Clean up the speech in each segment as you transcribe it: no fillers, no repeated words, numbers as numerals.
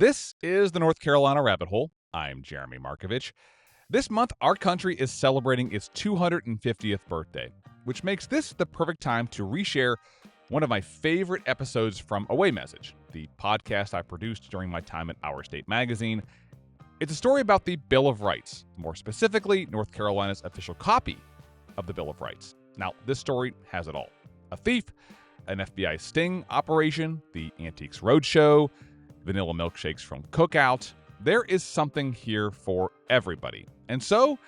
This is the North Carolina Rabbit Hole. I'm Jeremy Markovich. This month, our country is celebrating its 250th birthday, which makes this the perfect time to reshare one of my favorite episodes from Away Message, the podcast I produced during my time at Our State magazine. It's a story about the Bill of Rights, more specifically, North Carolina's official copy of the Bill of Rights. Now, this story has it all. A thief, an FBI sting operation, the Antiques Roadshow, vanilla milkshakes from Cookout. There is something here for everybody. And so,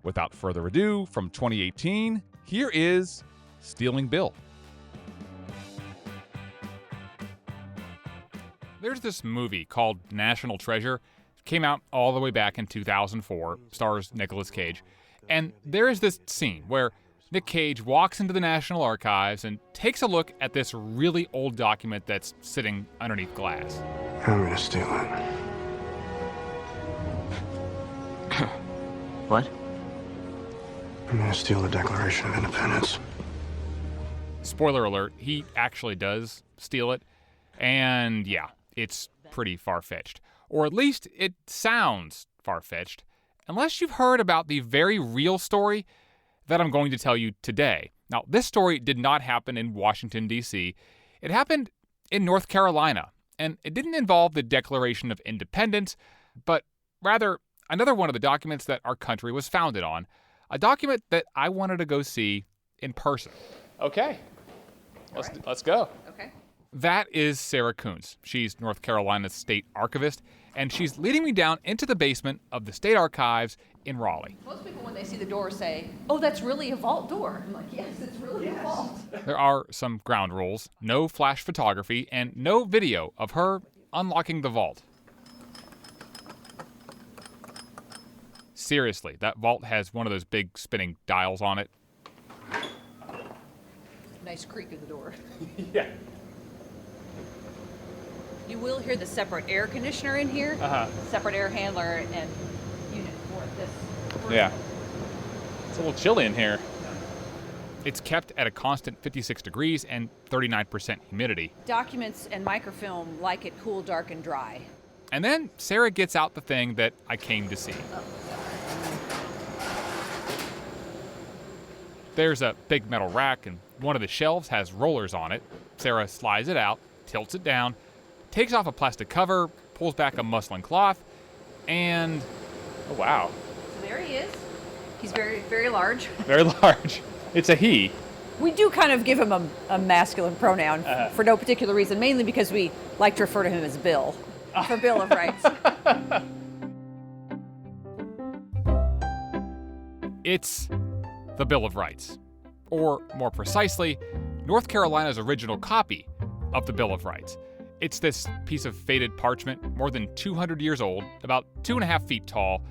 without further ado, from 2018, here is Stealing Bill. There's this movie called National Treasure. It came out all the way back in 2004, stars Nicolas Cage. And there is this scene where Nick Cage walks into the National Archives and takes a look at this really old document that's sitting underneath glass. I'm gonna steal it. What? I'm gonna steal the Declaration of Independence. Spoiler alert, he actually does steal it. And yeah, it's pretty far-fetched. Or at least it sounds far-fetched, unless you've heard about the very real story that I'm going to tell you today. Now, this story did not happen in Washington, D.C. It happened in North Carolina, and it didn't involve the Declaration of Independence, but rather another one of the documents that our country was founded on, a document that I wanted to go see in person. Okay, let's go. Okay. That is Sarah Kuntz. She's North Carolina's state archivist, and she's leading me down into the basement of the state archives in Raleigh. Most people, when they see the door, say, "Oh, that's really a vault door." I'm like, yes, it's really a vault. There are some ground rules, no flash photography, and no video of her unlocking the vault. Seriously, that vault has one of those big spinning dials on it. Nice creak of the door. Yeah. You will hear the separate air conditioner in here, separate air handler and unit for this. Yeah. It's a little chilly in here. It's kept at a constant 56 degrees and 39% humidity. Documents and microfilm like it cool, dark, and dry. And then Sarah gets out the thing that I came to see. There's a big metal rack, and one of the shelves has rollers on it. Sarah slides it out, tilts it down, takes off a plastic cover, pulls back a muslin cloth, and oh wow. So there he is. He's very, very large. Very large. It's a he. We do kind of give him a masculine pronoun for no particular reason, mainly because we like to refer to him as Bill, for Bill of Rights. It's the Bill of Rights, or more precisely, North Carolina's original copy of the Bill of Rights. It's this piece of faded parchment, more than 200 years old, about 2.5 feet tall,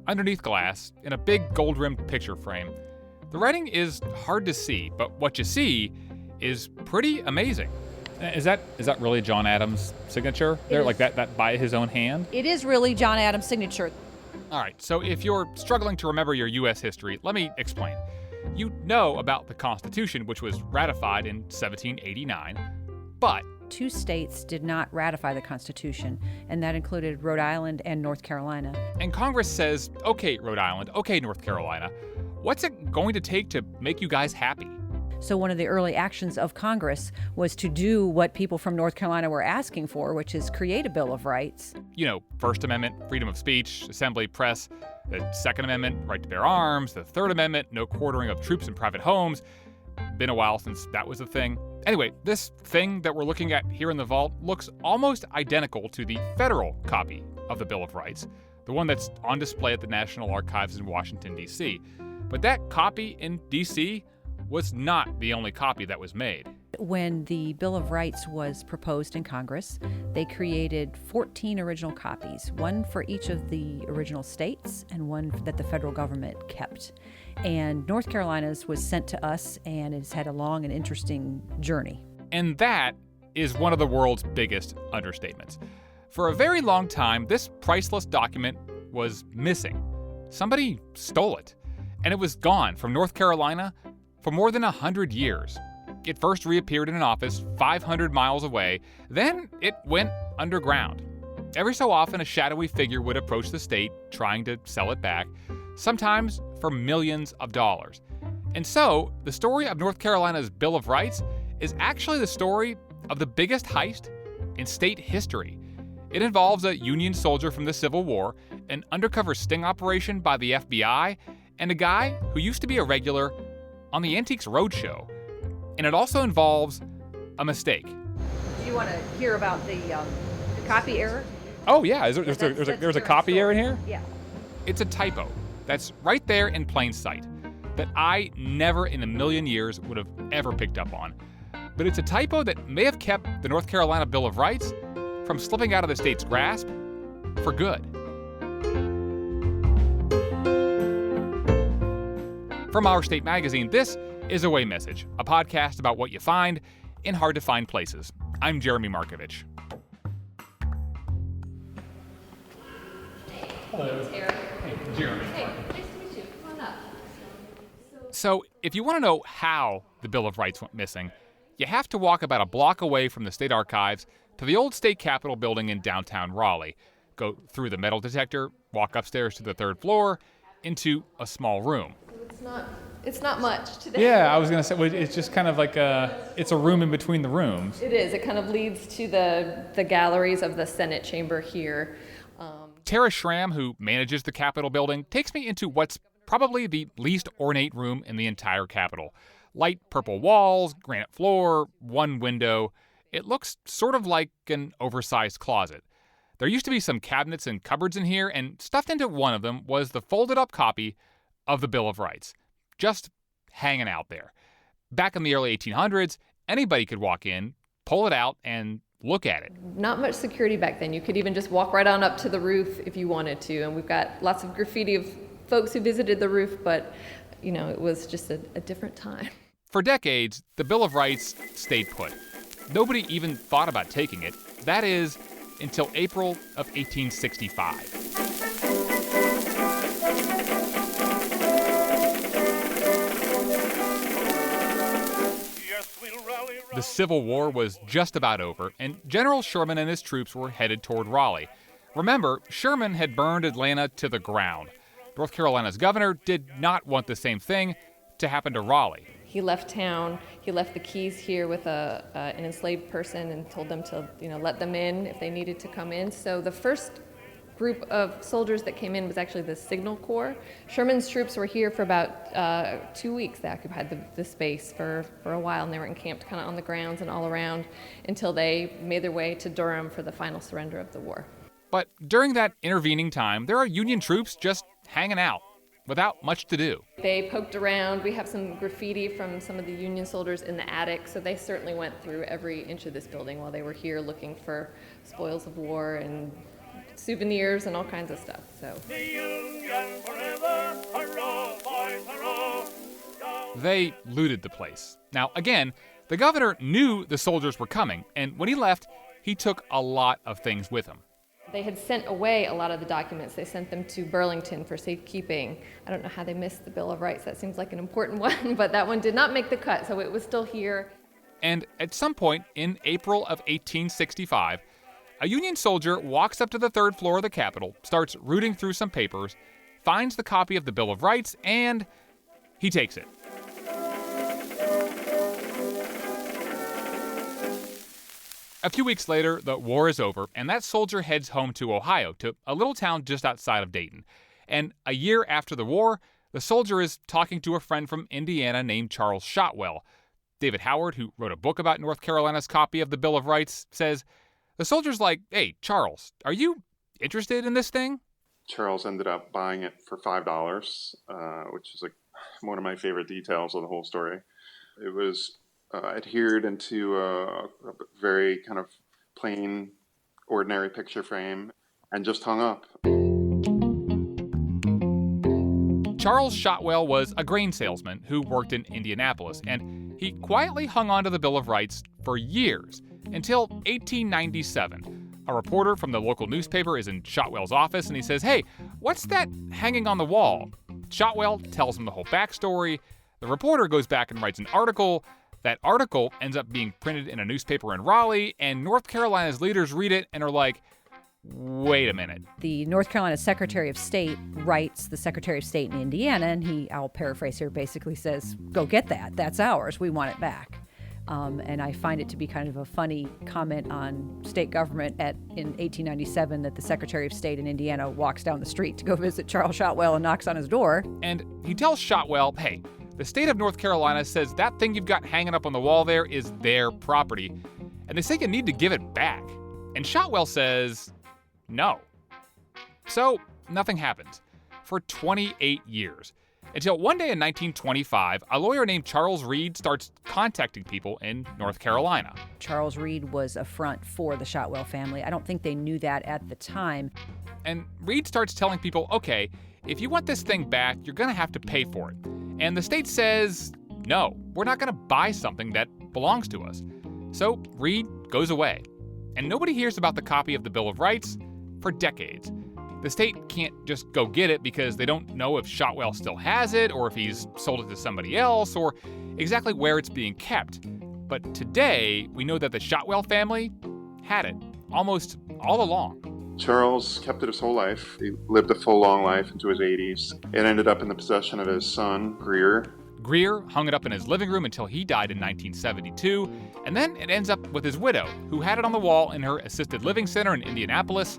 underneath glass, in a big gold-rimmed picture frame. The writing is hard to see, but what you see is pretty amazing. Is that really John Adams' signature there, like that by his own hand? It is really John Adams' signature. All right, so if you're struggling to remember your U.S. history, let me explain. You know about the Constitution, which was ratified in 1789, but two states did not ratify the Constitution, and that included Rhode Island and North Carolina. And Congress says, okay, Rhode Island, okay, North Carolina, what's it going to take to make you guys happy? So one of the early actions of Congress was to do what people from North Carolina were asking for, which is create a Bill of Rights. You know, First Amendment, freedom of speech, assembly, press, the Second Amendment, right to bear arms, the Third Amendment, no quartering of troops in private homes. Been a while since that was a thing. Anyway, this thing that we're looking at here in the vault looks almost identical to the federal copy of the Bill of Rights, the one that's on display at the National Archives in Washington, D.C. But that copy in D.C. was not the only copy that was made. When the Bill of Rights was proposed in Congress, they created 14 original copies, one for each of the original states and one that the federal government kept. And North Carolina's was sent to us, and it's had a long and interesting journey. And that is one of the world's biggest understatements. For a very long time, this priceless document was missing. Somebody stole it, and it was gone from North Carolina for more than 100 years. It first reappeared in an office 500 miles away, then it went underground. every so often a shadowy figure would approach the state trying to sell it back, sometimes for millions of dollars. And so, the story of North Carolina's Bill of Rights is actually the story of the biggest heist in state history. It involves a Union soldier from the Civil War, an undercover sting operation by the FBI, and a guy who used to be a regular on the Antiques Roadshow. And it also involves a mistake. Do you want to hear about the copy error? Oh yeah, there's a copy error in here? Yeah. It's a typo that's right there in plain sight that I never in a million years would have ever picked up on. But it's a typo that may have kept the North Carolina Bill of Rights from slipping out of the state's grasp for good. From Our State Magazine, this is Away Message, a podcast about what you find in hard-to-find places. I'm Jeremy Markovich. Hello. Hey, Jeremy. Hey, nice to meet you. Come on up. So, if you want to know how the Bill of Rights went missing, you have to walk about a block away from the state archives to the old state capitol building in downtown Raleigh, go through the metal detector, walk upstairs to the third floor, into a small room. It's not much today. Yeah, I was gonna say it's just kind of like it's a room in between the rooms. It is. It kind of leads to the galleries of the Senate chamber here. Tara Schramm, who manages the Capitol building, takes me into what's probably the least ornate room in the entire Capitol. Light purple walls, granite floor, one window. It looks sort of like an oversized closet. There used to be some cabinets and cupboards in here, and stuffed into one of them was the folded up copy of the Bill of Rights, just hanging out there. Back in the early 1800s, anybody could walk in, pull it out, and look at it. Not much security back then. You could even just walk right on up to the roof if you wanted to. And we've got lots of graffiti of folks who visited the roof, but, it was just a different time. For decades, the Bill of Rights stayed put. Nobody even thought about taking it. That is, until April of 1865. The Civil War was just about over, and General Sherman and his troops were headed toward Raleigh. Remember, Sherman had burned Atlanta to the ground. North Carolina's governor did not want the same thing to happen to Raleigh. He left town. He left the keys here with an enslaved person and told them to, let them in if they needed to come in. So the first group of soldiers that came in was actually the Signal Corps. Sherman's troops were here for about 2 weeks. They occupied the space for a while, and they were encamped kind of on the grounds and all around until they made their way to Durham for the final surrender of the war. But during that intervening time, there are Union troops just hanging out without much to do. They poked around. We have some graffiti from some of the Union soldiers in the attic, so they certainly went through every inch of this building while they were here looking for spoils of war and souvenirs and all kinds of stuff. So they looted the place. Now, again, the governor knew the soldiers were coming, and when he left, he took a lot of things with him. They had sent away a lot of the documents. They sent them to Burlington for safekeeping. I don't know how they missed the Bill of Rights. That seems like an important one, but that one did not make the cut, so it was still here. And at some point in April of 1865, a Union soldier walks up to the third floor of the Capitol, starts rooting through some papers, finds the copy of the Bill of Rights, and he takes it. A few weeks later, the war is over, and that soldier heads home to Ohio, to a little town just outside of Dayton. And a year after the war, the soldier is talking to a friend from Indiana named Charles Shotwell. David Howard, who wrote a book about North Carolina's copy of the Bill of Rights, says, the soldier's like, hey, Charles, are you interested in this thing? Charles ended up buying it for $5, which is like one of my favorite details of the whole story. It was adhered into a very kind of plain, ordinary picture frame and just hung up. Charles Shotwell was a grain salesman who worked in Indianapolis, and he quietly hung on to the Bill of Rights for years, until 1897. A reporter from the local newspaper is in Shotwell's office, and he says, hey, what's that hanging on the wall? Shotwell tells him the whole backstory. The reporter goes back and writes an article. That article ends up being printed in a newspaper in Raleigh, and North Carolina's leaders read it and are like, wait a minute. The North Carolina Secretary of State writes the Secretary of State in Indiana, and I'll paraphrase here, basically says, go get that. That's ours. We want it back. And I find it to be kind of a funny comment on state government in 1897 that the Secretary of State in Indiana walks down the street to go visit Charles Shotwell and knocks on his door. And he tells Shotwell, hey, the state of North Carolina says that thing you've got hanging up on the wall there is their property, and they say you need to give it back. And Shotwell says, no. So nothing happens for 28 years. Until one day in 1925, a lawyer named Charles Reed starts contacting people in North Carolina. Charles Reed was a front for the Shotwell family. I don't think they knew that at the time. And Reed starts telling people, okay, if you want this thing back, you're going to have to pay for it. And the state says, no, we're not going to buy something that belongs to us. So Reed goes away. And nobody hears about the copy of the Bill of Rights for decades. The state can't just go get it because they don't know if Shotwell still has it or if he's sold it to somebody else or exactly where it's being kept. But today, we know that the Shotwell family had it almost all along. Charles kept it his whole life. He lived a full, long life into his 80s. It ended up in the possession of his son, Greer. Greer hung it up in his living room until he died in 1972, and then it ends up with his widow, who had it on the wall in her assisted living center in Indianapolis.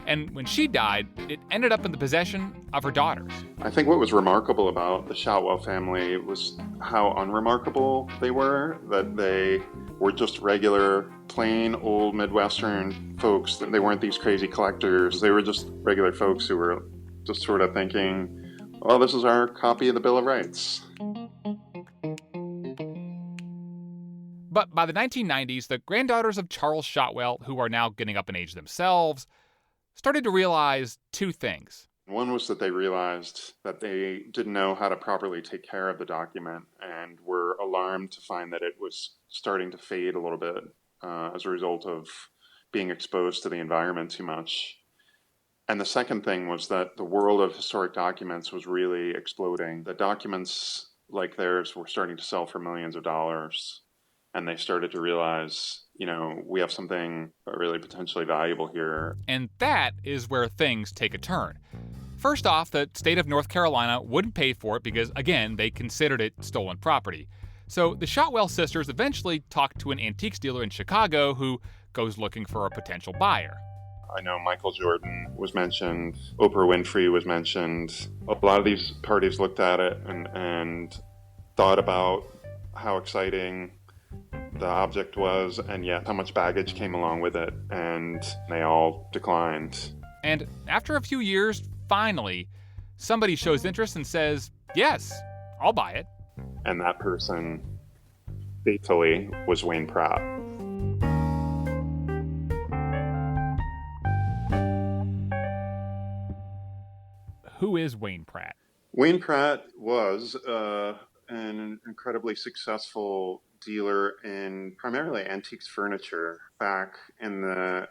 And when she died, it ended up in the possession of her daughters. I think what was remarkable about the Shotwell family was how unremarkable they were, that they were just regular, plain old Midwestern folks. They weren't these crazy collectors. They were just regular folks who were just sort of thinking, well, this is our copy of the Bill of Rights. But by the 1990s, the granddaughters of Charles Shotwell, who are now getting up in age themselves, started to realize two things. One was that they realized that they didn't know how to properly take care of the document and were alarmed to find that it was starting to fade a little bit as a result of being exposed to the environment too much. And the second thing was that the world of historic documents was really exploding. The documents like theirs were starting to sell for millions of dollars. And they started to realize, we have something really potentially valuable here. And that is where things take a turn. First off, the state of North Carolina wouldn't pay for it because, again, they considered it stolen property. So the Shotwell sisters eventually talked to an antiques dealer in Chicago who goes looking for a potential buyer. I know Michael Jordan was mentioned, Oprah Winfrey was mentioned. A lot of these parties looked at it and thought about how exciting the object was, and yet how much baggage came along with it, and they all declined. And after a few years, finally, somebody shows interest and says, yes, I'll buy it. And that person, faithfully, was Wayne Pratt. Who is Wayne Pratt? Wayne Pratt was an incredibly successful dealer in primarily antiques furniture back in the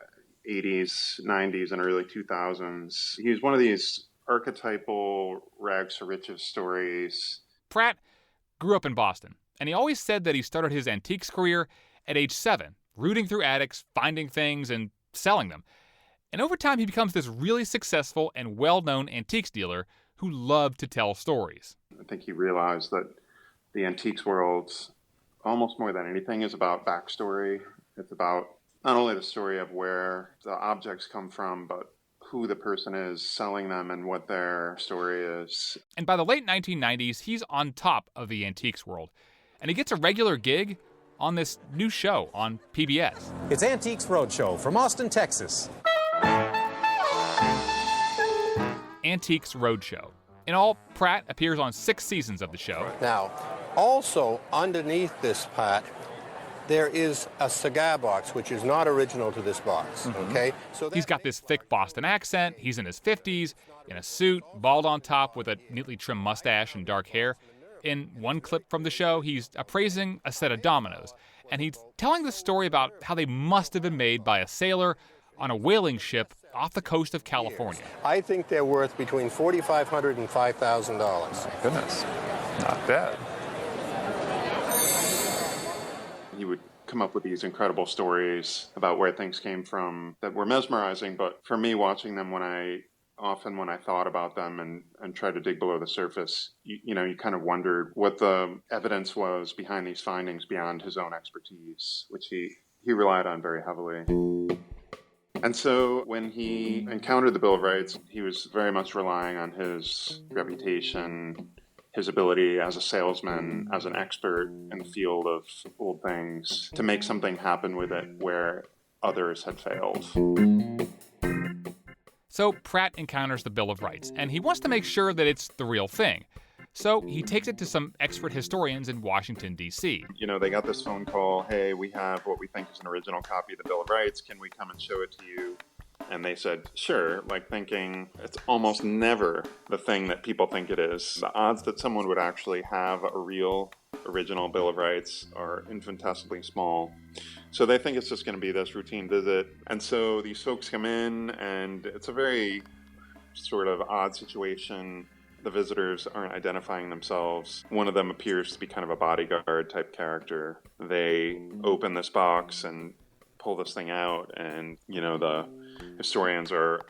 80s, 90s, and early 2000s. He was one of these archetypal rags to riches stories. Pratt grew up in Boston, and he always said that he started his antiques career at age 7, rooting through attics, finding things, and selling them. And over time, he becomes this really successful and well-known antiques dealer who loved to tell stories. I think he realized that the antiques world, almost more than anything, is about backstory. It's about not only the story of where the objects come from, but who the person is selling them and what their story is. And by the late 1990s, he's on top of the antiques world. And he gets a regular gig on this new show on PBS. It's Antiques Roadshow from Austin, Texas. Antiques Roadshow. In all, Pratt appears on 6 seasons of the show. Now, also underneath this pot, there is a cigar box, which is not original to this box, okay? So he's got this thick Boston accent, he's in his 50s, in a suit, bald on top with a neatly trimmed mustache and dark hair. In one clip from the show, he's appraising a set of dominoes, and he's telling the story about how they must have been made by a sailor on a whaling ship off the coast of California. I think they're worth between $4,500 and $5,000. Goodness, not bad. he would come up with these incredible stories about where things came from that were mesmerizing. But for me, watching them when I thought about them and tried to dig below the surface, you kind of wondered what the evidence was behind these findings beyond his own expertise, which he relied on very heavily. And so when he encountered the Bill of Rights, he was very much relying on his reputation, his ability as a salesman, as an expert in the field of old things, to make something happen with it where others had failed. So Pratt encounters the Bill of Rights, and he wants to make sure that it's the real thing. So he takes it to some expert historians in Washington, D.C. They got this phone call, hey, we have what we think is an original copy of the Bill of Rights. Can we come and show it to you? And they said, sure, thinking it's almost never the thing that people think it is. The odds that someone would actually have a real original Bill of Rights are infinitesimally small. So they think it's just going to be this routine visit. And so these folks come in, and it's a very sort of odd situation. The visitors aren't identifying themselves. One of them appears to be kind of a bodyguard type character. They open this box and pull this thing out, and the historians are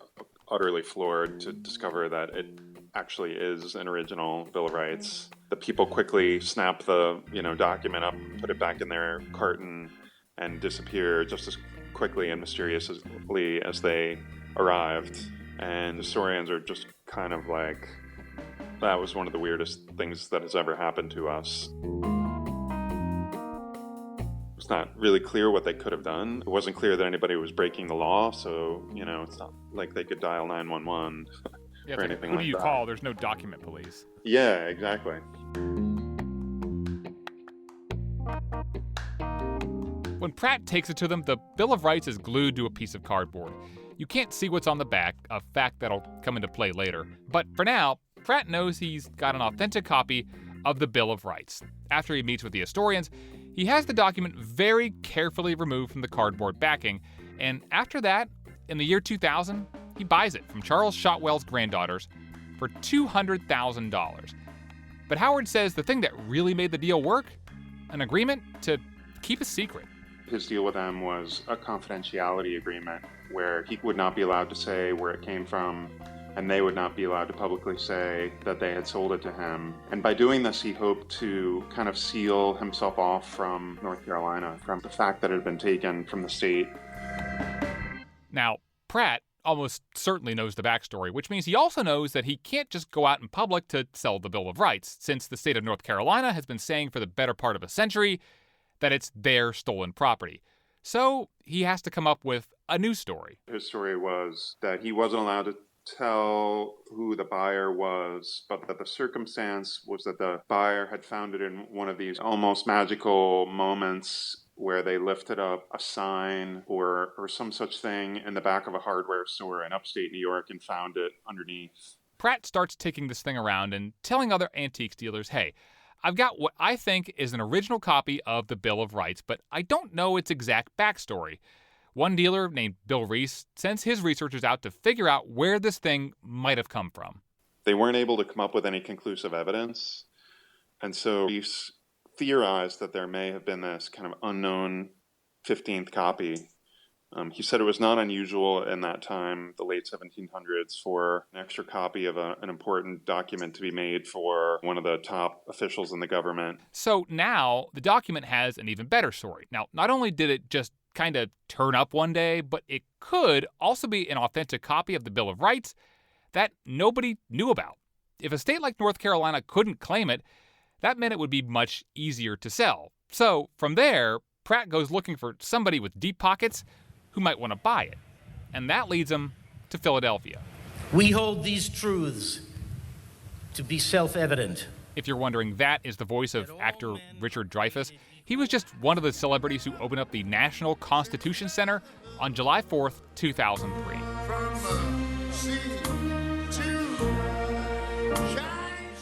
utterly floored to discover that it actually is an original Bill of Rights. The people quickly snap the document up, put it back in their carton, and disappear just as quickly and mysteriously as they arrived. And historians are just kind of like, that was one of the weirdest things that has ever happened to us. It's not really clear what they could have done. It wasn't clear that anybody was breaking the law, so, it's not like they could dial 911 or anything like that. Who do you call? There's no document police. Yeah, exactly. When Pratt takes it to them, the Bill of Rights is glued to a piece of cardboard. You can't see what's on the back, a fact that'll come into play later. But for now, Pratt knows he's got an authentic copy of the Bill of Rights. After he meets with the historians, he has the document very carefully removed from the cardboard backing, and after that, in the year 2000, he buys it from Charles Shotwell's granddaughters for $200,000. But Howard says the thing that really made the deal work? An agreement to keep a secret. His deal with them was a confidentiality agreement where he would not be allowed to say where it came from, and they would not be allowed to publicly say that they had sold it to him. And by doing this, he hoped to kind of seal himself off from North Carolina, from the fact that it had been taken from the state. Now, Pratt almost certainly knows the backstory, which means he also knows that he can't just go out in public to sell the Bill of Rights, since the state of North Carolina has been saying for the better part of a century that it's their stolen property. So he has to come up with a new story. His story was that he wasn't allowed to tell who the buyer was, but that the circumstance was that the buyer had found it in one of these almost magical moments where they lifted up a sign or some such thing in the back of a hardware store in upstate New York and found it underneath. Pratt starts taking this thing around and telling other antiques dealers, hey, I've got what I think is an original copy of the Bill of Rights, but I don't know its exact backstory. One dealer named Bill Reese sends his researchers out to figure out where this thing might have come from. They weren't able to come up with any conclusive evidence, and so Reese theorized that there may have been this kind of unknown 15th copy. He said it was not unusual in that time, the late 1700s, for an extra copy of an important document to be made for one of the top officials in the government. So now the document has an even better story. Now, not only did it just kind of turn up one day, but it could also be an authentic copy of the Bill of Rights that nobody knew about. If a state like North Carolina couldn't claim it, that meant it would be much easier to sell. So from there, Pratt goes looking for somebody with deep pockets who might want to buy it. And that leads him to Philadelphia. We hold these truths to be self-evident. If you're wondering, that is the voice of actor Richard Dreyfuss. He was just one of the celebrities who opened up the National Constitution Center on July 4th, 2003.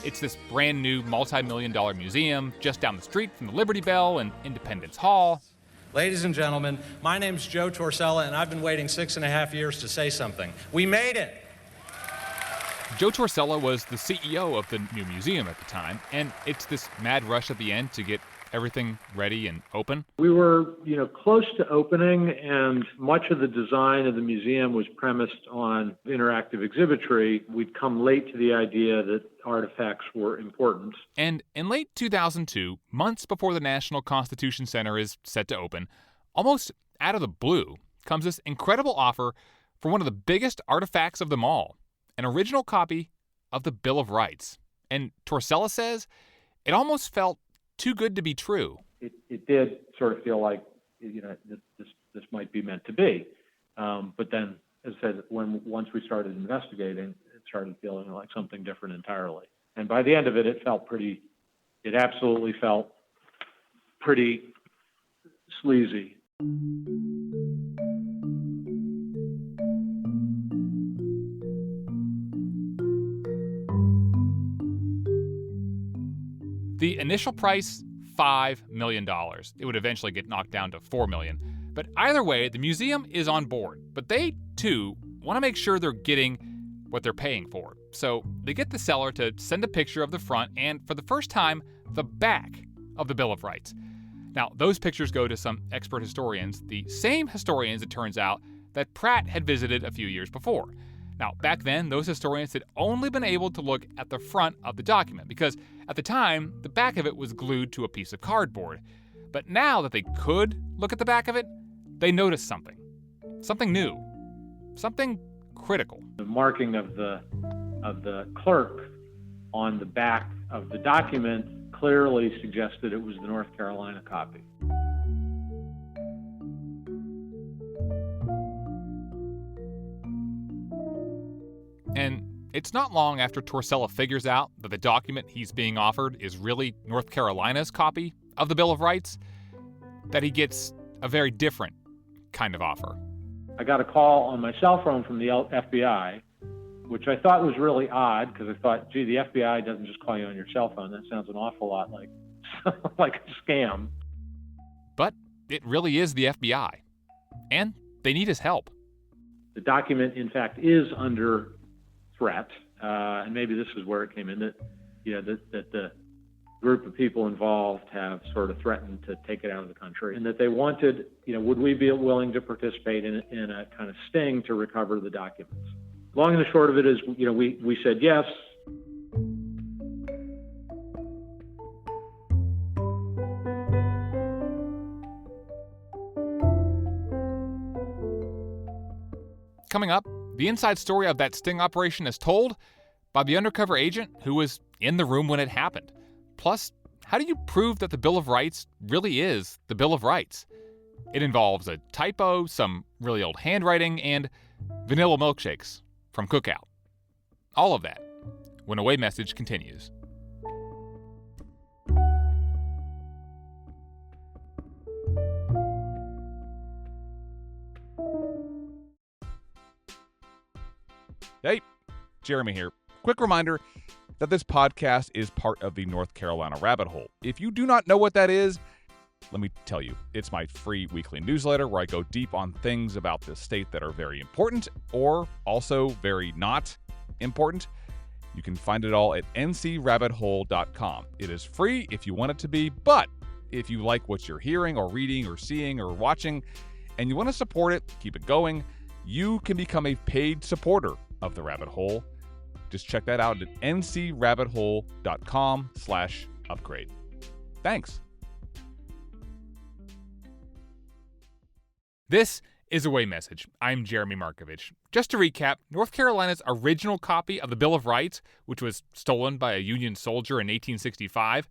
It's this brand new multi-million-dollar museum just down the street from the Liberty Bell and Independence Hall. Ladies and gentlemen, my name's Joe Torsella, and I've been waiting 6.5 years to say something. We made it! Joe Torsella was the CEO of the new museum at the time, and it's this mad rush at the end to get everything ready and open? We were, close to opening, and much of the design of the museum was premised on interactive exhibitry. We'd come late to the idea that artifacts were important. And in late 2002, months before the National Constitution Center is set to open, almost out of the blue comes this incredible offer for one of the biggest artifacts of them all, an original copy of the Bill of Rights. And Torsella says it almost felt too good to be true. It did sort of feel like, this might be meant to be. But then, as I said, once we started investigating, it started feeling like something different entirely. And by the end of it, it absolutely felt pretty sleazy. The initial price, $5 million. It would eventually get knocked down to $4 million. But either way, the museum is on board. But they, too, want to make sure they're getting what they're paying for. So they get the seller to send a picture of the front and, for the first time, the back of the Bill of Rights. Now, those pictures go to some expert historians, the same historians, it turns out, that Pratt had visited a few years before. Now, back then, those historians had only been able to look at the front of the document because, at the time, the back of it was glued to a piece of cardboard. But now that they could look at the back of it, they noticed something. Something new. Something critical. The marking of the clerk on the back of the document clearly suggested it was the North Carolina copy. And it's not long after Torsella figures out that the document he's being offered is really North Carolina's copy of the Bill of Rights that he gets a very different kind of offer. I got a call on my cell phone from the FBI, which I thought was really odd because I thought, gee, the FBI doesn't just call you on your cell phone. That sounds an awful lot like a scam. But it really is the FBI, and they need his help. The document, in fact, is under threat, and maybe this is where it came in, that the group of people involved have sort of threatened to take it out of the country, and that they wanted, would we be willing to participate in a kind of sting to recover the documents? Long and the short of it is, we said yes. Coming up, the inside story of that sting operation is told by the undercover agent who was in the room when it happened. Plus, how do you prove that the Bill of Rights really is the Bill of Rights? It involves a typo, some really old handwriting, and vanilla milkshakes from Cookout. All of that when Away Message continues. Hey, Jeremy here. Quick reminder that this podcast is part of the North Carolina Rabbit Hole. If you do not know what that is, let me tell you. It's my free weekly newsletter where I go deep on things about the state that are very important or also very not important. You can find it all at ncrabbithole.com. It is free if you want it to be, but if you like what you're hearing or reading or seeing or watching and you want to support it, keep it going, you can become a paid supporter of the Rabbit Hole. Just check that out at ncrabbithole.com/upgrade. Thanks. This is Away Message. I'm Jeremy Markovich. Just to recap, North Carolina's original copy of the Bill of Rights, which was stolen by a Union soldier in 1865,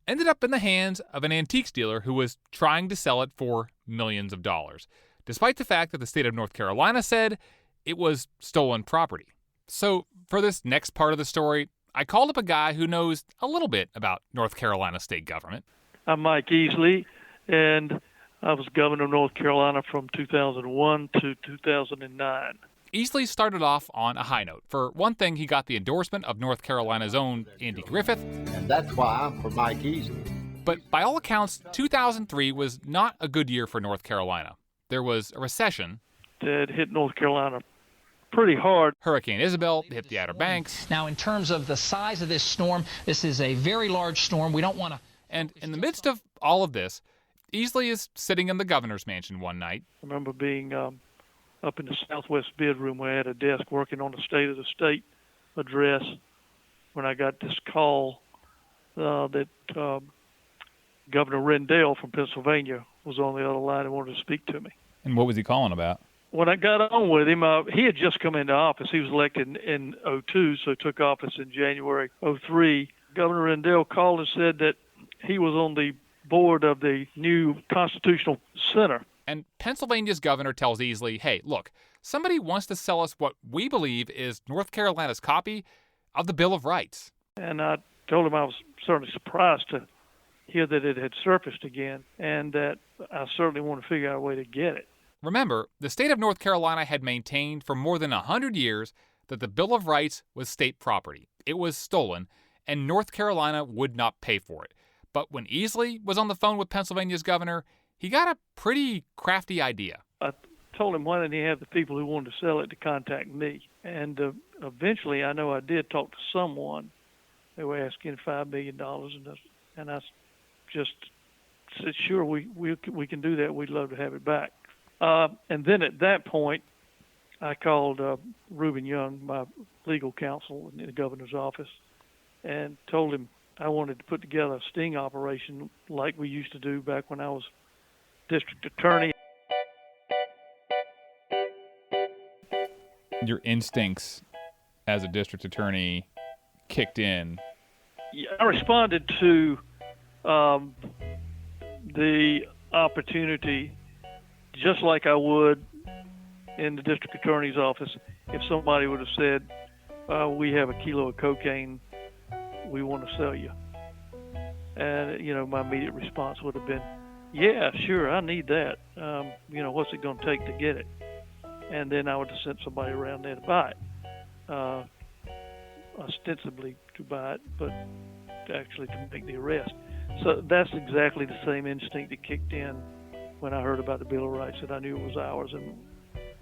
ended up in the hands of an antiques dealer who was trying to sell it for millions of dollars, despite the fact that the state of North Carolina said it was stolen property. So for this next part of the story, I called up a guy who knows a little bit about North Carolina state government. I'm Mike Easley, and I was governor of North Carolina from 2001 to 2009. Easley started off on a high note. For one thing, he got the endorsement of North Carolina's own Andy Griffith. And that's why I'm for Mike Easley. But by all accounts, 2003 was not a good year for North Carolina. There was a recession that hit North Carolina pretty hard. Hurricane Isabel hit the Outer Banks. Now, in terms of the size of this storm, this is a very large storm. We don't want to And in the midst of all of this, Easley is sitting in the governor's mansion one night. I remember being up in the southwest bedroom where I had a desk working on the State of the State address when I got this call that Governor Rendell from Pennsylvania was on the other line and wanted to speak to me. And what was he calling about? When I got on with him, he had just come into office. He was elected in 2002, so took office in January 2003. Governor Rendell called and said that he was on the board of the new Constitutional Center. And Pennsylvania's governor tells Easley, hey, look, somebody wants to sell us what we believe is North Carolina's copy of the Bill of Rights. And I told him I was certainly surprised to hear that it had surfaced again, and that I certainly want to figure out a way to get it. Remember, the state of North Carolina had maintained for more than 100 years that the Bill of Rights was state property. It was stolen, and North Carolina would not pay for it. But when Easley was on the phone with Pennsylvania's governor, he got a pretty crafty idea. I told him, why didn't he have the people who wanted to sell it to contact me? And eventually, I know I did talk to someone. They were asking $5 million, and I just said, sure, we can do that. We'd love to have it back. And then at that point, I called Reuben Young, my legal counsel in the governor's office, and told him I wanted to put together a sting operation like we used to do back when I was district attorney. Your instincts as a district attorney kicked in. Yeah, I responded to the opportunity just like I would in the district attorney's office if somebody would have said, we have a kilo of cocaine we want to sell you. And, my immediate response would have been, yeah, sure, I need that. What's it going to take to get it? And then I would have sent somebody around there to buy it, ostensibly to buy it, but actually to make the arrest. So that's exactly the same instinct that kicked in when I heard about the Bill of Rights, that I knew it was ours.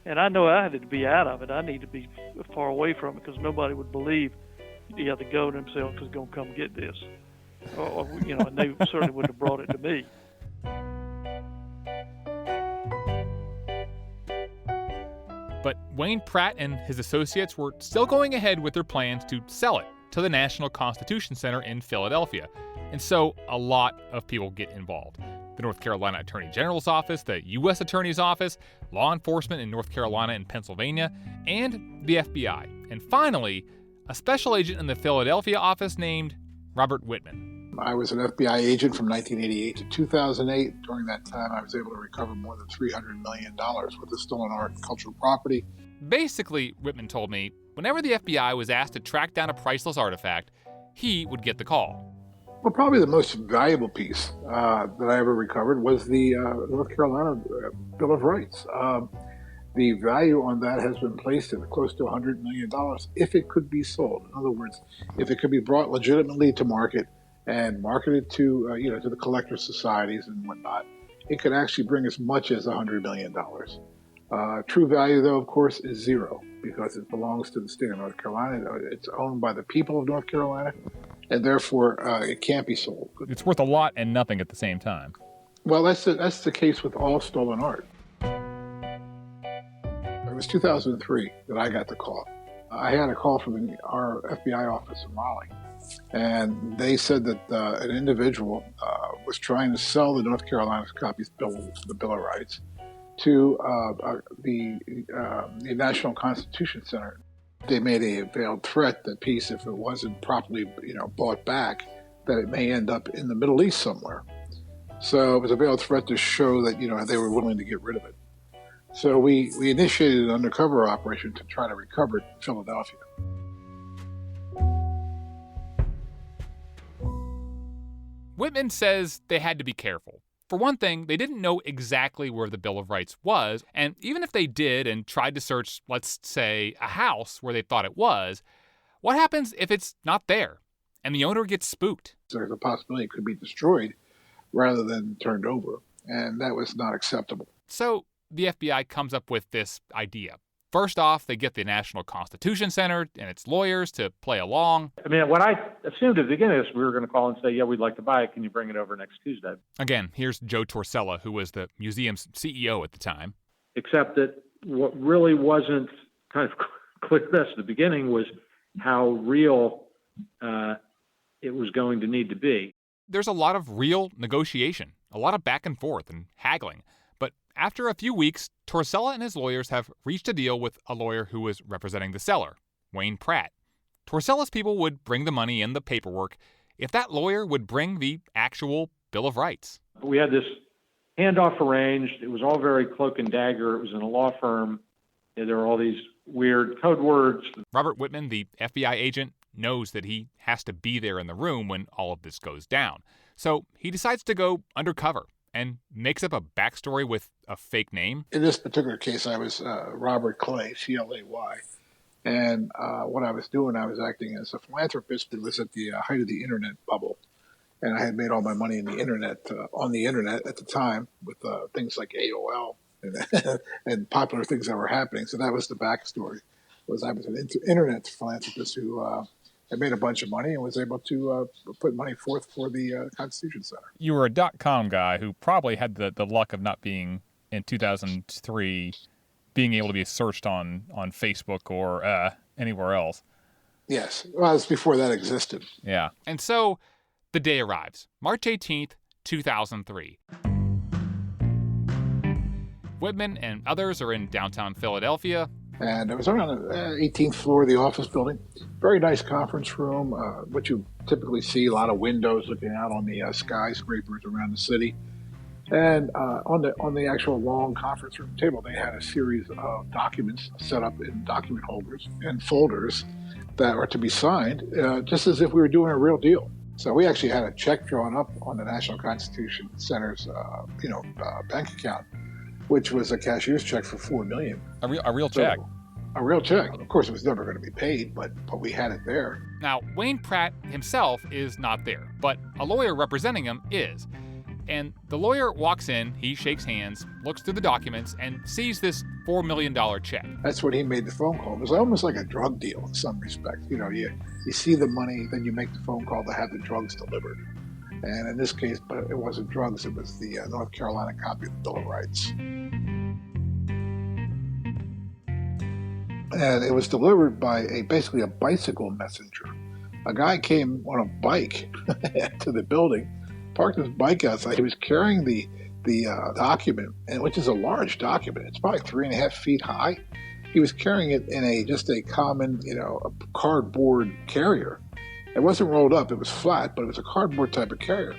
And I know I had to be out of it. I need to be far away from it because nobody would believe, the governor himself is going to come get this. And they certainly wouldn't have brought it to me. But Wayne Pratt and his associates were still going ahead with their plans to sell it to the National Constitution Center in Philadelphia. And so a lot of people get involved. The North Carolina Attorney General's office, the U.S. Attorney's office, law enforcement in North Carolina and Pennsylvania, and the FBI. And finally, a special agent in the Philadelphia office named Robert Wittman. I was an FBI agent from 1988 to 2008. During that time, I was able to recover more than $300 million worth of stolen art and cultural property. Basically, Wittman told me, whenever the FBI was asked to track down a priceless artifact, he would get the call. Well, probably the most valuable piece that I ever recovered was the North Carolina Bill of Rights. The value on that has been placed at close to $100 million if it could be sold. In other words, if it could be brought legitimately to market and marketed to to the collector societies and whatnot, it could actually bring as much as $100 million. True value, though, of course, is zero because it belongs to the state of North Carolina. It's owned by the people of North Carolina, and therefore it can't be sold. It's worth a lot and nothing at the same time. Well, that's the case with all stolen art. It was 2003 that I got the call. I had a call from our FBI office in Raleigh, and they said that an individual was trying to sell the North Carolina copies of the Bill of Rights to the National Constitution Center. They made a veiled threat that piece, if it wasn't properly bought back, that it may end up in the Middle East somewhere. So it was a veiled threat to show that they were willing to get rid of it. So we initiated an undercover operation to try to recover it in Philadelphia. Wittman says they had to be careful. For one thing, they didn't know exactly where the Bill of Rights was, and even if they did and tried to search, let's say, a house where they thought it was, what happens if it's not there and the owner gets spooked? There's a possibility it could be destroyed rather than turned over, and that was not acceptable. So the FBI comes up with this idea. First off, they get the National Constitution Center and its lawyers to play along. I mean, what I assumed at the beginning of this, we were going to call and say, yeah, we'd like to buy it. Can you bring it over next Tuesday? Again, here's Joe Torsella, who was the museum's CEO at the time. Except that what really wasn't kind of clear to us at the beginning was how real it was going to need to be. There's a lot of real negotiation, a lot of back and forth and haggling. But after a few weeks, Torsella and his lawyers have reached a deal with a lawyer who was representing the seller, Wayne Pratt. Torsella's people would bring the money and the paperwork if that lawyer would bring the actual Bill of Rights. We had this handoff arranged. It was all very cloak and dagger. It was in a law firm. There were all these weird code words. Robert Wittman, the FBI agent, knows that he has to be there in the room when all of this goes down. So he decides to go undercover and makes up a backstory with a fake name. In this particular case, I was Robert Clay, C-L-A-Y. And what I was doing, I was acting as a philanthropist. It was at the height of the internet bubble. And I had made all my money in the internet, on the internet at the time with things like AOL and popular things that were happening. So that was the backstory. I was an internet philanthropist who had made a bunch of money and was able to put money forth for the Constitution Center. You were a .com guy who probably had the luck of not being, in 2003, being able to be searched on Facebook or anywhere else. Yes. Well, it's before that existed. Yeah. And so the day arrives, March 18th, 2003. Whitman and others are in downtown Philadelphia. And it was on the 18th floor of the office building. Very nice conference room, what you typically see, a lot of windows looking out on the skyscrapers around the city. And on the actual long conference room table, they had a series of documents set up in document holders and folders that are to be signed, just as if we were doing a real deal. So we actually had a check drawn up on the National Constitution Center's, bank account, which was a cashier's check for $4 million. A real check. A real check. Of course, it was never going to be paid, but we had it there. Now, Wayne Pratt himself is not there, but a lawyer representing him is. And the lawyer walks in, he shakes hands, looks through the documents, and sees this $4 million check. That's when he made the phone call. It was almost like a drug deal in some respects. You know, you see the money, then you make the phone call to have the drugs delivered. And in this case, but it wasn't drugs, it was the North Carolina copy of the Bill of Rights. And it was delivered by basically a bicycle messenger. A guy came on a bike to the building, parked his bike outside. He was carrying the document, and which is a large document. It's probably 3.5 feet high. He was carrying it in just a common, a cardboard carrier. It wasn't rolled up, it was flat, but it was a cardboard type of carrier.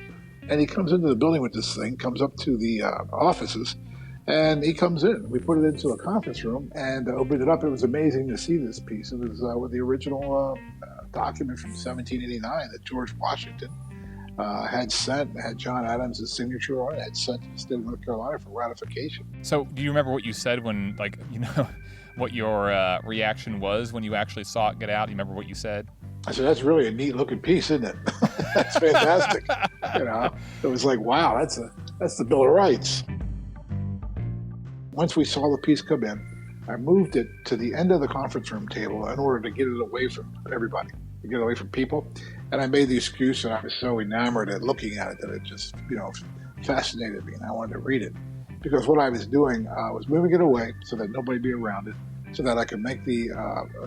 And he comes into the building with this thing, comes up to the offices, and he comes in. We put it into a conference room and opened it up. It was amazing to see this piece. It was with the original document from 1789 that George Washington had sent, had John Adams' signature on it, had sent to the state of North Carolina for ratification. So do you remember what you said when, what your reaction was when you actually saw it get out? Do you remember what you said? I said, that's really a neat looking piece, isn't it? That's fantastic. It was like, wow, that's the Bill of Rights. Once we saw the piece come in, I moved it to the end of the conference room table in order to get it away from everybody, to get it away from people. And I made the excuse that I was so enamored at looking at it that it just, fascinated me, and I wanted to read it. Because what I was doing was moving it away so that nobody be around it, so that I could make the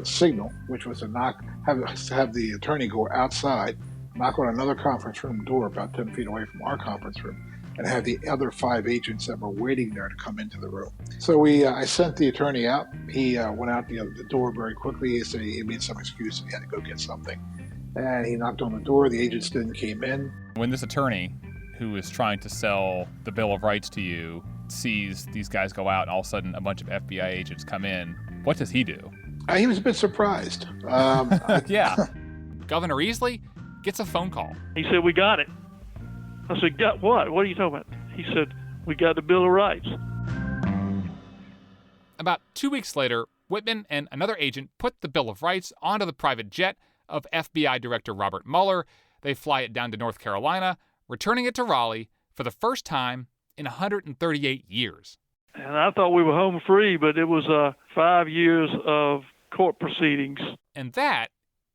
signal, which was to have the attorney go outside, knock on another conference room door about 10 feet away from our conference room, and have the other 5 agents that were waiting there to come into the room. So I sent the attorney out. He went out the door very quickly. He said he made some excuse and he had to go get something. And he knocked on the door. The agents didn't came in. When this attorney, who is trying to sell the Bill of Rights to you, sees these guys go out and all of a sudden a bunch of FBI agents come in, what does he do? He was a bit surprised. Yeah. Governor Easley gets a phone call. He said, we got it. I said, got what? What are you talking about? He said, we got the Bill of Rights. About 2 weeks later, Whitman and another agent put the Bill of Rights onto the private jet of FBI Director Robert Mueller. They fly it down to North Carolina, returning it to Raleigh for the first time in 138 years. And I thought we were home free, but it was 5 years of court proceedings. And that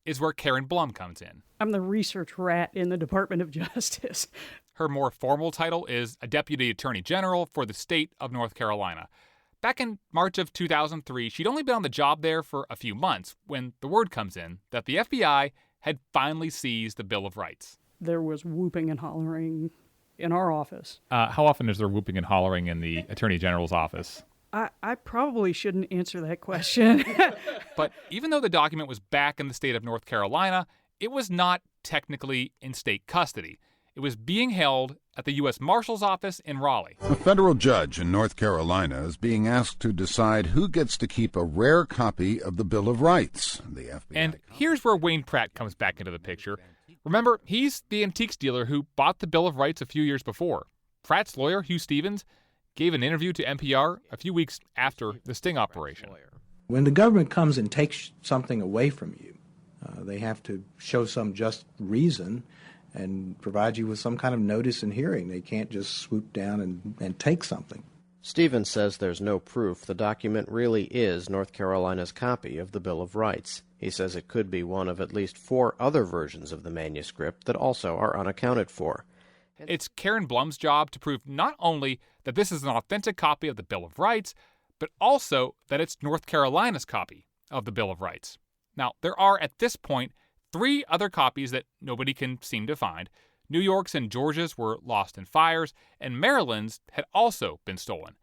is where Karen Blum comes in. I'm the research rat in the Department of Justice. Her more formal title is a Deputy Attorney General for the state of North Carolina. Back in March of 2003, she'd only been on the job there for a few months when the word comes in that the FBI had finally seized the Bill of Rights. There was whooping and hollering in our office. How often is there whooping and hollering in the Attorney General's office? I probably shouldn't answer that question. But even though the document was back in the state of North Carolina, it was not technically in state custody. It was being held at the U.S. Marshal's office in Raleigh. A federal judge in North Carolina is being asked to decide who gets to keep a rare copy of the Bill of Rights. The FBI. And here's where Wayne Pratt comes back into the picture. Remember, he's the antiques dealer who bought the Bill of Rights a few years before. Pratt's lawyer, Hugh Stevens, gave an interview to NPR a few weeks after the sting operation. When the government comes and takes something away from you, they have to show some just reason and provide you with some kind of notice and hearing. They can't just swoop down and take something. Stevens says there's no proof the document really is North Carolina's copy of the Bill of Rights. He says it could be one of at least 4 other versions of the manuscript that also are unaccounted for. It's Karen Blum's job to prove not only that this is an authentic copy of the Bill of Rights, but also that it's North Carolina's copy of the Bill of Rights. Now, there are, at this point, 3 other copies that nobody can seem to find. New York's and Georgia's were lost in fires, and Maryland's had also been stolen.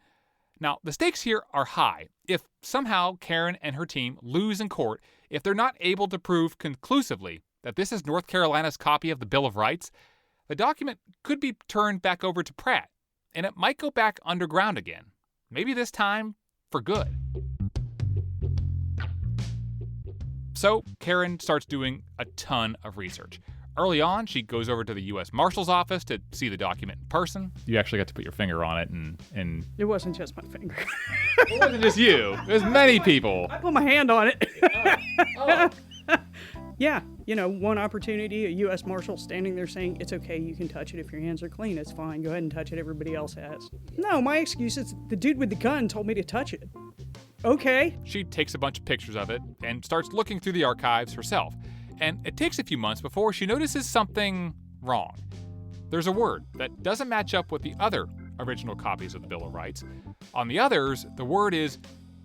Now, the stakes here are high. If somehow Karen and her team lose in court, if they're not able to prove conclusively that this is North Carolina's copy of the Bill of Rights, the document could be turned back over to Pratt, and it might go back underground again. Maybe this time for good. So Karen starts doing a ton of research. Early on, she goes over to the U.S. Marshal's office to see the document in person. You actually got to put your finger on it and... It wasn't just my finger. It wasn't just you. There's many people. I put my hand on it. Yeah, one opportunity, a U.S. Marshal standing there saying, it's okay, you can touch it if your hands are clean, it's fine, go ahead and touch it, everybody else has. No, my excuse is the dude with the gun told me to touch it. Okay. She takes a bunch of pictures of it and starts looking through the archives herself. And it takes a few months before she notices something wrong. There's a word that doesn't match up with the other original copies of the Bill of Rights. On the others, the word is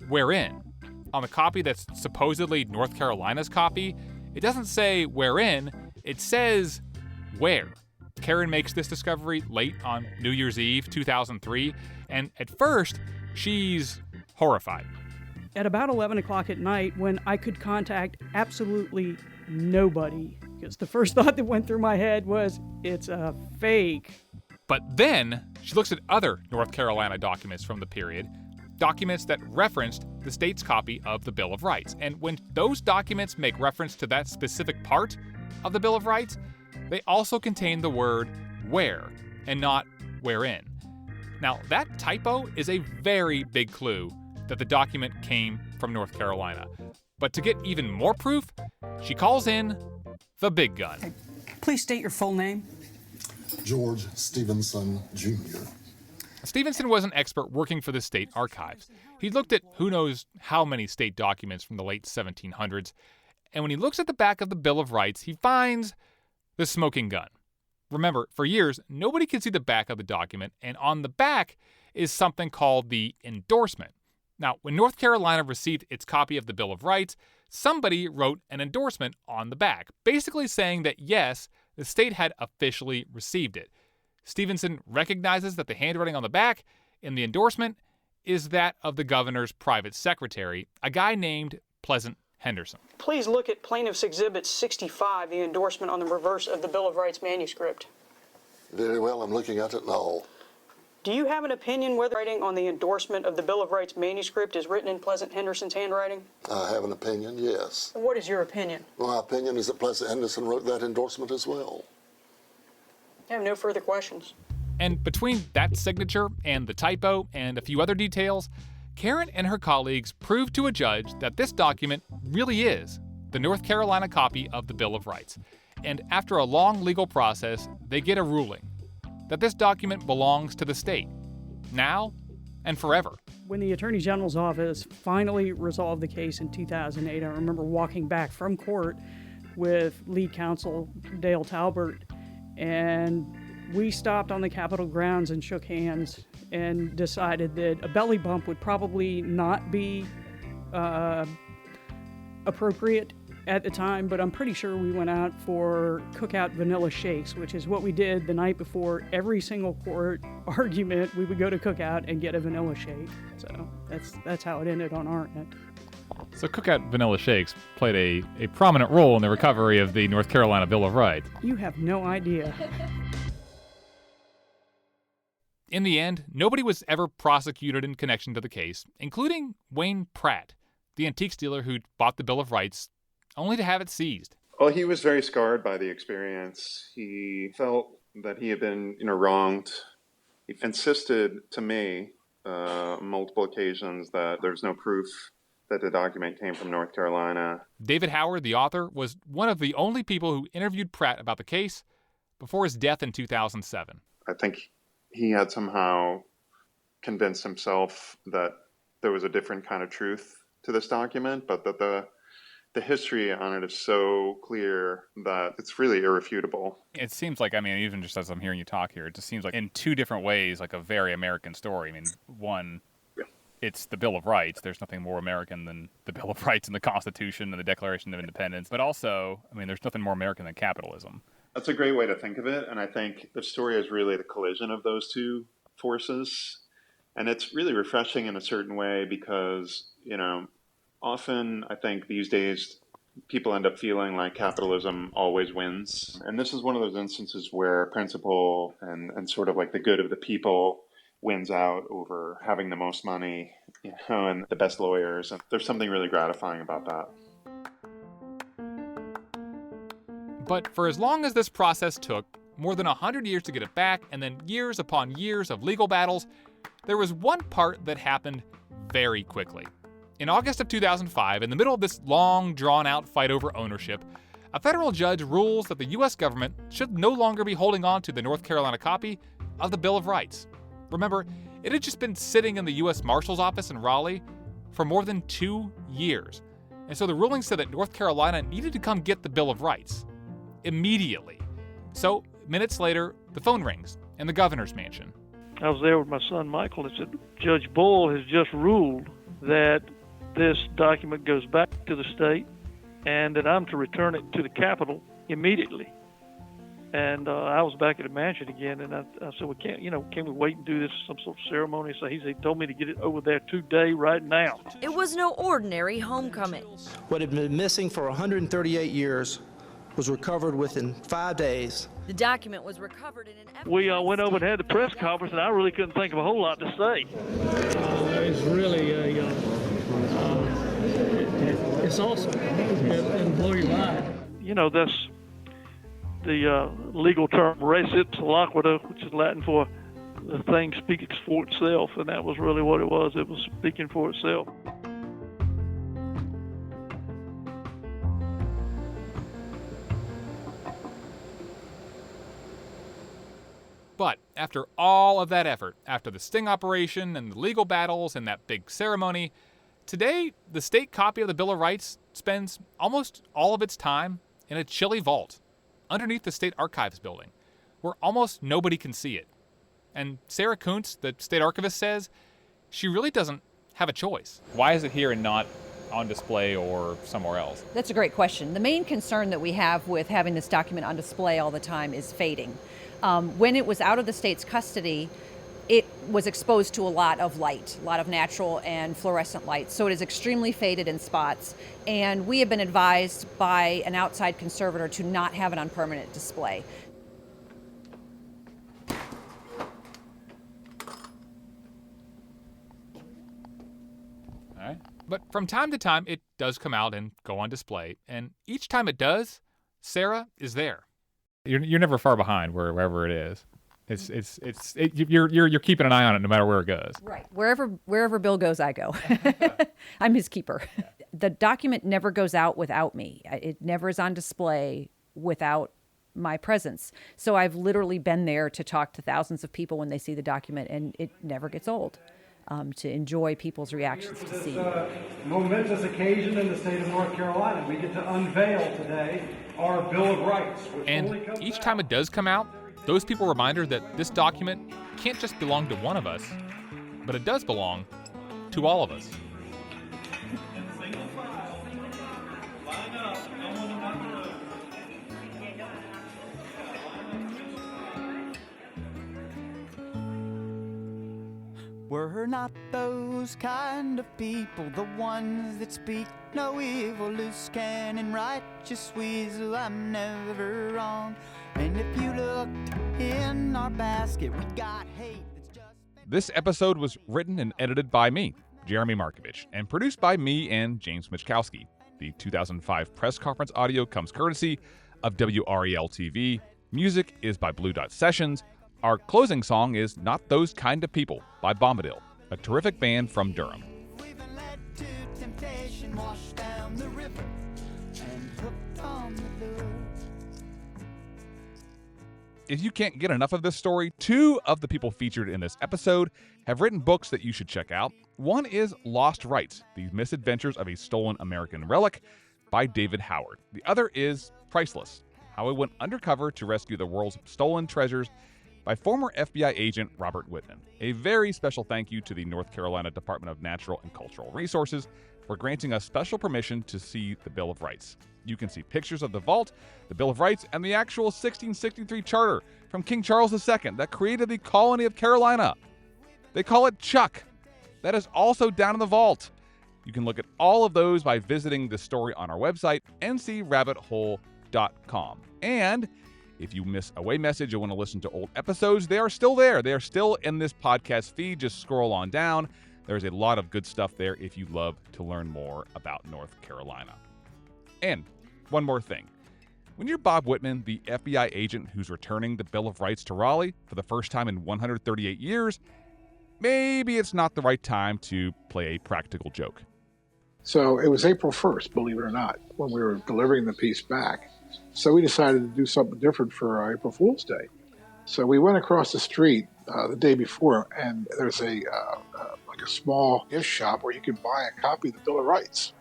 wherein. On the copy that's supposedly North Carolina's copy, it doesn't say wherein, it says where. Karen makes this discovery late on New Year's Eve, 2003, and at first, she's horrified. At about 11 o'clock at night, when I could contact absolutely nobody, because the first thought that went through my head was, it's a fake. But then, she looks at other North Carolina documents from the period, documents that referenced the state's copy of the Bill of Rights. And when those documents make reference to that specific part of the Bill of Rights, they also contain the word where and not wherein. Now, that typo is a very big clue that the document came from North Carolina. But to get even more proof, she calls in the big gun. Hey, please state your full name. George Stevenson, Jr. Stevenson was an expert working for the state archives. He looked at who knows how many state documents from the late 1700s, and when he looks at the back of the Bill of Rights, he finds the smoking gun. Remember, for years, nobody could see the back of the document, and on the back is something called the endorsement. Now, when North Carolina received its copy of the Bill of Rights, somebody wrote an endorsement on the back, basically saying that yes, the state had officially received it. Stevenson recognizes that the handwriting on the back in the endorsement is that of the governor's private secretary, a guy named Pleasant Henderson. Please look at Plaintiff's Exhibit 65, the endorsement on the reverse of the Bill of Rights manuscript. Very well, I'm looking at it now. Do you have an opinion whether writing on the endorsement of the Bill of Rights manuscript is written in Pleasant Henderson's handwriting? I have an opinion, yes. What is your opinion? My opinion is that Pleasant Henderson wrote that endorsement as well. I have no further questions. And between that signature and the typo and a few other details, Karen and her colleagues proved to a judge that this document really is the North Carolina copy of the Bill of Rights. And after a long legal process, they get a ruling that this document belongs to the state. Now, and forever. When the Attorney General's office finally resolved the case in 2008, I remember walking back from court with lead counsel Dale Talbert, and we stopped on the Capitol grounds and shook hands and decided that a belly bump would probably not be appropriate at the time, but I'm pretty sure we went out for cookout vanilla shakes, which is what we did the night before every single court argument. We would go to cookout and get a vanilla shake. So that's how it ended on our end. So cookout vanilla shakes played a prominent role in the recovery of the North Carolina Bill of Rights. You have no idea. In the end, nobody was ever prosecuted in connection to the case, including Wayne Pratt, the antiques dealer who bought the Bill of Rights, only to have it seized. Well, he was very scarred by the experience. He felt that he had been, wronged. He insisted to me on multiple occasions that there's no proof that the document came from North Carolina. David Howard, the author, was one of the only people who interviewed Pratt about the case before his death in 2007. I think he had somehow convinced himself that there was a different kind of truth to this document, but that the history on it is so clear that it's really irrefutable. It seems like, even just as I'm hearing you talk here, it just seems like in two different ways, like a very American story. One, it's the Bill of Rights. There's nothing more American than the Bill of Rights and the Constitution and the Declaration of Independence. But also, there's nothing more American than capitalism. That's a great way to think of it. And I think the story is really the collision of those two forces. And it's really refreshing in a certain way because, often I think these days people end up feeling like capitalism always wins. And this is one of those instances where principle and sort of like the good of the people wins out over having the most money, and the best lawyers. And there's something really gratifying about that. But for as long as this process took, more than 100 years to get it back, and then years upon years of legal battles, there was one part that happened very quickly. In August of 2005, in the middle of this long, drawn-out fight over ownership, a federal judge rules that the U.S. government should no longer be holding on to the North Carolina copy of the Bill of Rights. Remember, it had just been sitting in the U.S. Marshal's office in Raleigh for more than 2 years. And so the ruling said that North Carolina needed to come get the Bill of Rights immediately. So, minutes later, the phone rings in the governor's mansion. I was there with my son Michael and said, Judge Bull has just ruled that this document goes back to the state and that I'm to return it to the Capitol immediately. And I was back at the mansion again, and I said, well, can we wait and do this, some sort of ceremony? So he told me to get it over there today, right now. It was no ordinary homecoming. What had been missing for 138 years was recovered within 5 days. The document was recovered in an... We went over and had the press conference, and I really couldn't think of a whole lot to say. It's really, it's awesome. It'll blow your mind. That's the legal term res ipsa loquitur, which is Latin for the thing speaks for itself, and that was really what it was. It was speaking for itself. But after all of that effort, after the sting operation and the legal battles and that big ceremony, today the state copy of the Bill of Rights spends almost all of its time in a chilly vault underneath the State Archives building, where almost nobody can see it. And Sarah Kuntz, the state archivist, says she really doesn't have a choice. Why is it here and not on display or somewhere else? That's a great question. The main concern that we have with having this document on display all the time is fading. When it was out of the state's custody, it was exposed to a lot of light, a lot of natural and fluorescent light. So it is extremely faded in spots. And we have been advised by an outside conservator to not have it on permanent display. All right. But from time to time, it does come out and go on display. And each time it does, Sarah is there. You're never far behind wherever it is. You're keeping an eye on it no matter where it goes. Right. Wherever Bill goes, I go. I'm his keeper. The document never goes out without me. It never is on display without my presence. So I've literally been there to talk to thousands of people when they see the document, and it never gets old. to enjoy people's reactions to see. It's a momentous occasion in the state of North Carolina. We get to unveil today our Bill of Rights. And each time it does come out, those people remind her that this document can't just belong to one of us, but it does belong to all of us. We're not those kind of people, the ones that speak no evil, loose cannon, righteous weasel, I'm never wrong. And if you look in our basket, we got hate that's just... This episode was written and edited by me, Jeremy Markovich, and produced by me and James Miezckowski. The 2005 press conference audio comes courtesy of WRAL-TV. Music is by Blue Dot Sessions. Our closing song is Not Those Kind of People by Bombadil, a terrific band from Durham. We've been led to temptation, washed down the river, and hooked on the lure. If you can't get enough of this story, two of the people featured in this episode have written books that you should check out. One is Lost Rights, The Misadventures of a Stolen American Relic by David Howard. The other is Priceless, How I Went Undercover to Rescue the World's Stolen Treasures by former FBI agent Robert Wittman. A very special thank you to the North Carolina Department of Natural and Cultural Resources for granting us special permission to see the Bill of Rights. You can see pictures of the vault, the Bill of Rights, and the actual 1663 charter from King Charles II that created the colony of Carolina. They call it Chuck. That is also down in the vault. You can look at all of those by visiting the story on our website, ncrabbithole.com. And if you miss a way message or want to listen to old episodes, they are still there. They are still in this podcast feed. Just scroll on down. There's a lot of good stuff there if you love to learn more about North Carolina. And one more thing. When you're Bob Wittman, the FBI agent who's returning the Bill of Rights to Raleigh for the first time in 138 years, maybe it's not the right time to play a practical joke. So it was April 1st, believe it or not, when we were delivering the piece back. So we decided to do something different for April Fool's Day. So we went across the street the day before, and there's a small gift shop where you can buy a copy of the Bill of Rights,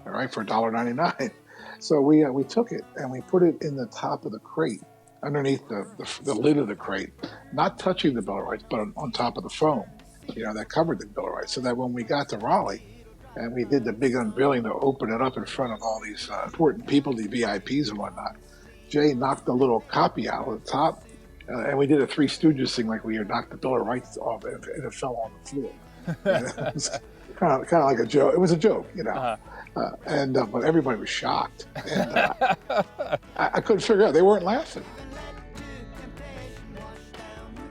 all right, for $1.99. So we took it and we put it in the top of the crate, underneath the lid of the crate, not touching the Bill of Rights, but on top of the foam, that covered the Bill of Rights, so that when we got to Raleigh, and we did the big unveiling to open it up in front of all these important people, the VIPs and whatnot, Jay knocked the little copy out of the top, and we did a Three Stooges thing, like we knocked the Bill of Rights off, and it fell on the floor. It was kind of like a joke. It was a joke, but everybody was shocked. And I couldn't figure out. They weren't laughing.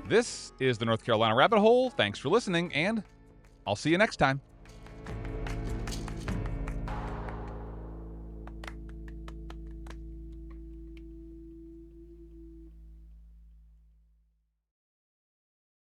This is the North Carolina Rabbit Hole. Thanks for listening, and I'll see you next time.